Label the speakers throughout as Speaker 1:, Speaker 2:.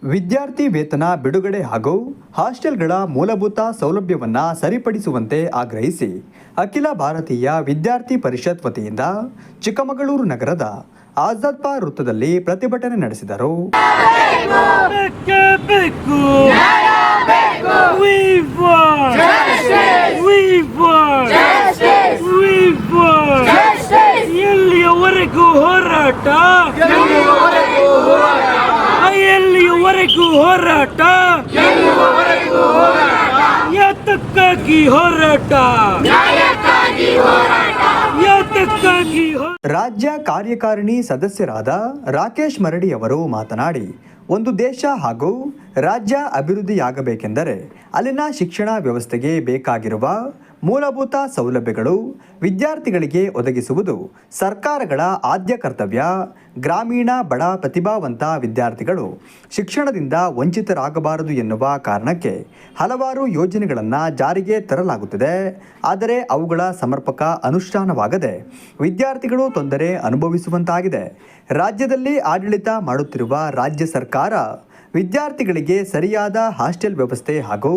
Speaker 1: ವಿದ್ಯಾರ್ಥಿ ವೇತನ ಬಿಡುಗಡೆ ಹಾಗೂ ಹಾಸ್ಟೆಲ್ಗಳ ಮೂಲಭೂತ ಸೌಲಭ್ಯವನ್ನು ಸರಿಪಡಿಸುವಂತೆ ಆಗ್ರಹಿಸಿ ಅಖಿಲ ಭಾರತೀಯ ವಿದ್ಯಾರ್ಥಿ ಪರಿಷತ್ ವತಿಯಿಂದ ಚಿಕ್ಕಮಗಳೂರು ನಗರದ ಆಜಾದ್ ಪಾರ್ಕ್ ವೃತ್ತದಲ್ಲಿ ಪ್ರತಿಭಟನೆ ನಡೆಸಿದರು.
Speaker 2: ಎಲ್ಲಿಯವರೆಗೂ ಹೋರಾಟ, ಯಾತಕ್ಕಾಗಿ ಹೋರಾಟ.
Speaker 1: ರಾಜ್ಯ ಕಾರ್ಯಕಾರಿಣಿ ಸದಸ್ಯರಾದ ರಾಕೇಶ್ ಮರಡಿ ಅವರು ಮಾತನಾಡಿ, ಒಂದು ದೇಶ ಹಾಗೂ ರಾಜ್ಯ ಅಭಿವೃದ್ಧಿಯಾಗಬೇಕೆಂದರೆ ಅಲ್ಲಿನ ಶಿಕ್ಷಣ ವ್ಯವಸ್ಥೆಗೆ ಬೇಕಾಗಿರುವ ಮೂಲಭೂತ ಸೌಲಭ್ಯಗಳು ವಿದ್ಯಾರ್ಥಿಗಳಿಗೆ ಒದಗಿಸುವುದು ಸರ್ಕಾರಗಳ ಆದ್ಯ ಕರ್ತವ್ಯ. ಗ್ರಾಮೀಣ ಬಡ ಪ್ರತಿಭಾವಂತ ವಿದ್ಯಾರ್ಥಿಗಳು ಶಿಕ್ಷಣದಿಂದ ವಂಚಿತರಾಗಬಾರದು ಎನ್ನುವ ಕಾರಣಕ್ಕೆ ಹಲವಾರು ಯೋಜನೆಗಳನ್ನು ಜಾರಿಗೆ ತರಲಾಗುತ್ತಿದೆ. ಆದರೆ ಅವುಗಳ ಸಮರ್ಪಕ ಅನುಷ್ಠಾನವಾಗದೆ ವಿದ್ಯಾರ್ಥಿಗಳು ತೊಂದರೆ ಅನುಭವಿಸುವಂತಾಗಿದೆ. ರಾಜ್ಯದಲ್ಲಿ ಆಡಳಿತ ಮಾಡುತ್ತಿರುವ ರಾಜ್ಯ ಸರ್ಕಾರ ವಿದ್ಯಾರ್ಥಿಗಳಿಗೆ ಸರಿಯಾದ ಹಾಸ್ಟೆಲ್ ವ್ಯವಸ್ಥೆ ಹಾಗೂ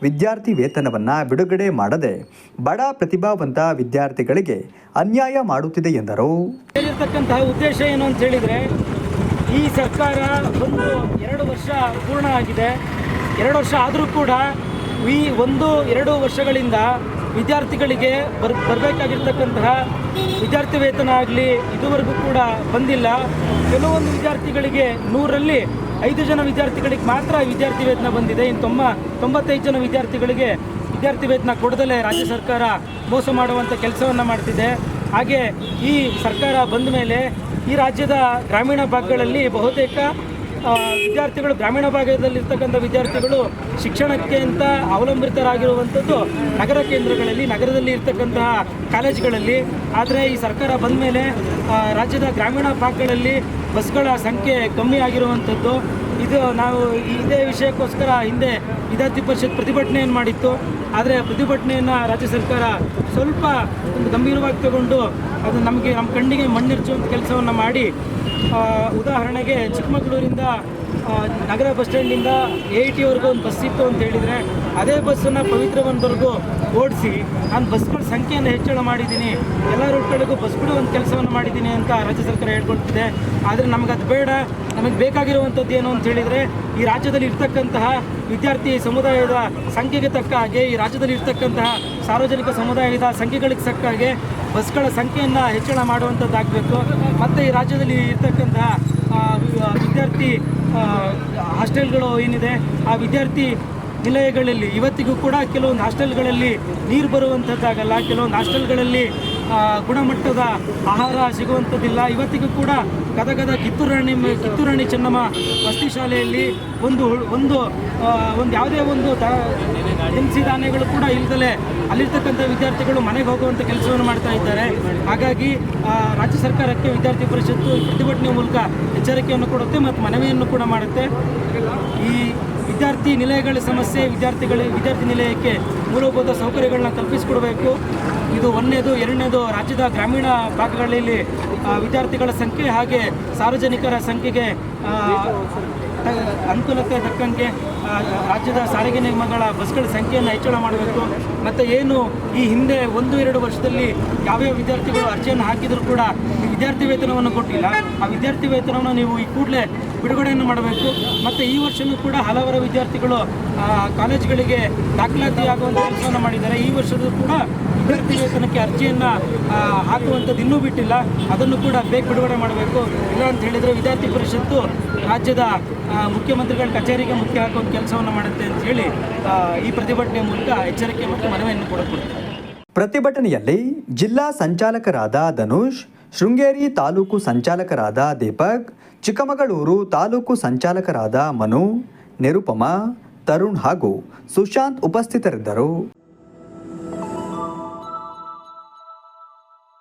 Speaker 1: ವಿದ್ಯಾರ್ಥಿ ವೇತನವನ್ನು ಬಿಡುಗಡೆ ಮಾಡದೆ ಬಡ ಪ್ರತಿಭಾವಂತ ವಿದ್ಯಾರ್ಥಿಗಳಿಗೆ ಅನ್ಯಾಯ ಮಾಡುತ್ತಿದೆ ಎಂದರು.
Speaker 2: ಉದ್ದೇಶ ಏನು ಅಂತ ಹೇಳಿದರೆ, ಈ ಸರ್ಕಾರ ಒಂದು 2 ವರ್ಷ ಪೂರ್ಣ ಆಗಿದೆ. 2 ವರ್ಷ ಆದರೂ ಕೂಡ ಈ 1-2 ವರ್ಷಗಳಿಂದ ವಿದ್ಯಾರ್ಥಿಗಳಿಗೆ ಬರಬೇಕಾಗಿರ್ತಕ್ಕಂತಹ ವಿದ್ಯಾರ್ಥಿ ವೇತನ ಆಗಲಿ ಇದುವರೆಗೂ ಕೂಡ ಬಂದಿಲ್ಲ. ಕೆಲವೊಂದು ವಿದ್ಯಾರ್ಥಿಗಳಿಗೆ 100ರಲ್ಲಿ 5 ಜನ ವಿದ್ಯಾರ್ಥಿಗಳಿಗೆ ಮಾತ್ರ ವಿದ್ಯಾರ್ಥಿ ವೇತನ ಬಂದಿದೆ. ಇನ್ನು 95 ಜನ ವಿದ್ಯಾರ್ಥಿಗಳಿಗೆ ವಿದ್ಯಾರ್ಥಿ ವೇತನ ಕೊಡದಲೇ ರಾಜ್ಯ ಸರ್ಕಾರ ಮೋಸ ಮಾಡುವಂಥ ಕೆಲಸವನ್ನು ಮಾಡ್ತಿದೆ. ಹಾಗೆ ಈ ಸರ್ಕಾರ ಬಂದ ಮೇಲೆ ಈ ರಾಜ್ಯದ ಗ್ರಾಮೀಣ ಭಾಗಗಳಲ್ಲಿ ಬಹುತೇಕ ವಿದ್ಯಾರ್ಥಿಗಳು, ಗ್ರಾಮೀಣ ಭಾಗದಲ್ಲಿರ್ತಕ್ಕಂಥ ವಿದ್ಯಾರ್ಥಿಗಳು ಶಿಕ್ಷಣಕ್ಕೆ ಅಂತ ಅವಲಂಬಿತರಾಗಿರುವಂಥದ್ದು ನಗರ ಕೇಂದ್ರಗಳಲ್ಲಿ, ನಗರದಲ್ಲಿ ಇರ್ತಕ್ಕಂತಹ ಕಾಲೇಜುಗಳಲ್ಲಿ. ಆದರೆ ಈ ಸರ್ಕಾರ ಬಂದ ಮೇಲೆ ರಾಜ್ಯದ ಗ್ರಾಮೀಣ ಭಾಗಗಳಲ್ಲಿ ಬಸ್ಗಳ ಸಂಖ್ಯೆ ಕಮ್ಮಿ ಆಗಿರುವಂಥದ್ದು. ಇದು ನಾವು ಇದೇ ವಿಷಯಕ್ಕೋಸ್ಕರ ಹಿಂದೆ ವಿದ್ಯಾರ್ಥಿ ಪರಿಷತ್ ಪ್ರತಿಭಟನೆಯನ್ನು ಮಾಡಿತ್ತು. ಆದರೆ ಪ್ರತಿಭಟನೆಯನ್ನು ರಾಜ್ಯ ಸರ್ಕಾರ ಸ್ವಲ್ಪ ಒಂದು ಗಂಭೀರವಾಗಿ ತಗೊಂಡು ಅದು ನಮ್ಮ ಕಣ್ಣಿಗೆ ಮಣ್ಣಿರ್ಚುವಂಥ ಕೆಲಸವನ್ನು ಮಾಡಿ, ಉದಾಹರಣೆಗೆ ಚಿಕ್ಕಮಗಳೂರಿಂದ ನಗರ ಬಸ್ ಸ್ಟ್ಯಾಂಡಿಂದ AIT ಒಂದು ಬಸ್ ಇತ್ತು ಅಂತ ಹೇಳಿದರೆ, ಅದೇ ಬಸ್ಸನ್ನು ಪವಿತ್ರವನವರೆಗೂ ಓಡಿಸಿ ನಾನು ಬಸ್ಗಳ ಸಂಖ್ಯೆಯನ್ನು ಹೆಚ್ಚಳ ಮಾಡಿದ್ದೀನಿ, ಎಲ್ಲ ರೂಟ್ಗಳಿಗೂ ಬಸ್ ಬಿಡೋ ಒಂದು ಕೆಲಸವನ್ನು ಮಾಡಿದ್ದೀನಿ ಅಂತ ರಾಜ್ಯ ಸರ್ಕಾರ ಹೇಳ್ಕೊಳ್ತಿದೆ. ಆದರೆ ನಮಗೆ ಅದು ಬೇಡ. ನಮಗೆ ಬೇಕಾಗಿರುವಂಥದ್ದು ಏನು ಅಂತ ಹೇಳಿದರೆ, ಈ ರಾಜ್ಯದಲ್ಲಿ ಇರ್ತಕ್ಕಂತಹ ವಿದ್ಯಾರ್ಥಿ ಸಮುದಾಯದ ಸಂಖ್ಯೆಗೆ ತಕ್ಕ ಹಾಗೆ, ಈ ರಾಜ್ಯದಲ್ಲಿ ಇರ್ತಕ್ಕಂತಹ ಸಾರ್ವಜನಿಕ ಸಮುದಾಯದ ಸಂಖ್ಯೆಗಳಿಗೆ ತಕ್ಕ ಹಾಗೆ ಬಸ್ಗಳ ಸಂಖ್ಯೆಯನ್ನು ಹೆಚ್ಚಳ ಮಾಡುವಂಥದ್ದಾಗಬೇಕು. ಮತ್ತು ಈ ರಾಜ್ಯದಲ್ಲಿ ಇರ್ತಕ್ಕಂತಹ ವಿದ್ಯಾರ್ಥಿ ಹಾಸ್ಟೆಲ್ಗಳು ಏನಿದೆ, ಆ ವಿದ್ಯಾರ್ಥಿ ನಿಲಯಗಳಲ್ಲಿ ಇವತ್ತಿಗೂ ಕೂಡ ಕೆಲವೊಂದು ಹಾಸ್ಟೆಲ್ಗಳಲ್ಲಿ ನೀರು ಬರುವಂಥದ್ದಾಗಲ್ಲ, ಕೆಲವೊಂದು ಹಾಸ್ಟೆಲ್ಗಳಲ್ಲಿ ಗುಣಮಟ್ಟದ ಆಹಾರ ಸಿಗುವಂಥದ್ದಿಲ್ಲ. ಇವತ್ತಿಗೂ ಕೂಡ ಗದಗದ ಕಿತ್ತೂರಾಣಿ ಚೆನ್ನಮ್ಮ ವಸತಿ ಶಾಲೆಯಲ್ಲಿ ಒಂದು ಯಾವುದೇ ಒಂದು ದಿನಸಿ ಧಾನ್ಯಗಳು ಕೂಡ ಇಲ್ಲದಲೇ ಅಲ್ಲಿರ್ತಕ್ಕಂಥ ವಿದ್ಯಾರ್ಥಿಗಳು ಮನೆಗೆ ಹೋಗುವಂಥ ಕೆಲಸವನ್ನು ಮಾಡ್ತಾ ಇದ್ದಾರೆ. ಹಾಗಾಗಿ ರಾಜ್ಯ ಸರ್ಕಾರಕ್ಕೆ ವಿದ್ಯಾರ್ಥಿ ಪರಿಷತ್ತು ಪ್ರತಿಭಟನೆ ಮೂಲಕ ಎಚ್ಚರಿಕೆಯನ್ನು ಕೊಡುತ್ತೆ ಮತ್ತು ಮನವಿಯನ್ನು ಕೂಡ ಮಾಡುತ್ತೆ. ಈ ವಿದ್ಯಾರ್ಥಿ ನಿಲಯಗಳ ಸಮಸ್ಯೆ, ವಿದ್ಯಾರ್ಥಿ ನಿಲಯಕ್ಕೆ ಮೂಲಭೂತ ಸೌಕರ್ಯಗಳನ್ನ ಕಲ್ಪಿಸಿಕೊಡಬೇಕು. ಇದು 1ನೇದು. 2ನೇದು, ರಾಜ್ಯದ ಗ್ರಾಮೀಣ ಭಾಗಗಳಲ್ಲಿ ವಿದ್ಯಾರ್ಥಿಗಳ ಸಂಖ್ಯೆ ಹಾಗೆ ಸಾರ್ವಜನಿಕರ ಸಂಖ್ಯೆಗೆ ಅನುಕೂಲಕ್ಕೆ ತಕ್ಕಂಗೆ ರಾಜ್ಯದ ಸಾರಿಗೆ ನಿಗಮಗಳ ಬಸ್ಗಳ ಸಂಖ್ಯೆಯನ್ನು ಹೆಚ್ಚಳ ಮಾಡಬೇಕು. ಮತ್ತು ಏನು ಈ ಹಿಂದೆ 1-2 ವರ್ಷದಲ್ಲಿ ಯಾವ್ಯಾವ ವಿದ್ಯಾರ್ಥಿಗಳು ಅರ್ಜಿಯನ್ನು ಹಾಕಿದರೂ ಕೂಡ ವಿದ್ಯಾರ್ಥಿ ವೇತನವನ್ನು ಕೊಟ್ಟಿಲ್ಲ, ಆ ವಿದ್ಯಾರ್ಥಿ ವೇತನವನ್ನು ನೀವು ಈ ಕೂಡಲೇ ಬಿಡುಗಡೆಯನ್ನು ಮಾಡಬೇಕು. ಮತ್ತು ಈ ವರ್ಷವೂ ಕೂಡ ಹಲವಾರು ವಿದ್ಯಾರ್ಥಿಗಳು ಕಾಲೇಜುಗಳಿಗೆ ದಾಖಲಾತಿ ಆಗುವಂಥ ಕೆಲಸವನ್ನು ಮಾಡಿದ್ದಾರೆ. ಈ ವರ್ಷದೂ ಕೂಡ ವಿದ್ಯಾರ್ಥಿ ವೇತನಕ್ಕೆ ಅರ್ಜಿಯನ್ನು ಹಾಕುವಂಥದ್ದು ಇನ್ನೂ ಬಿಟ್ಟಿಲ್ಲ. ಅದನ್ನು ಕೂಡ ಬೇಗ ಬಿಡುಗಡೆ ಮಾಡಬೇಕು. ಇಲ್ಲ ಅಂತ ಹೇಳಿದರೆ ವಿದ್ಯಾರ್ಥಿ ಪರಿಷತ್ತು ರಾಜ್ಯದ ಮುಖ್ಯಮಂತ್ರಿಗಳ ಕಚೇರಿಗೆ ಮುಖ್ಯ ಹಾಕುವಂಥ ಕೆಲಸವನ್ನು ಮಾಡುತ್ತೆ ಅಂತ ಹೇಳಿ ಈ ಪ್ರತಿಭಟನೆ ಮೂಲಕ ಎಚ್ಚರಿಕೆ ಮತ್ತು ಮನವಿಯನ್ನು ಕೊಡುತ್ತದೆ.
Speaker 1: ಪ್ರತಿಭಟನೆಯಲ್ಲಿ ಜಿಲ್ಲಾ ಸಂಚಾಲಕರಾದ ಧನುಷ್, ಶೃಂಗೇರಿ ತಾಲೂಕು ಸಂಚಾಲಕರಾದ ದೀಪಕ್, ಚಿಕ್ಕಮಗಳೂರು ತಾಲೂಕು ಸಂಚಾಲಕರಾದ ಮನು, ನಿರುಪಮಾ, ತರುಣ್ ಹಾಗೂ ಸುಶಾಂತ್ ಉಪಸ್ಥಿತರಿದ್ದರು.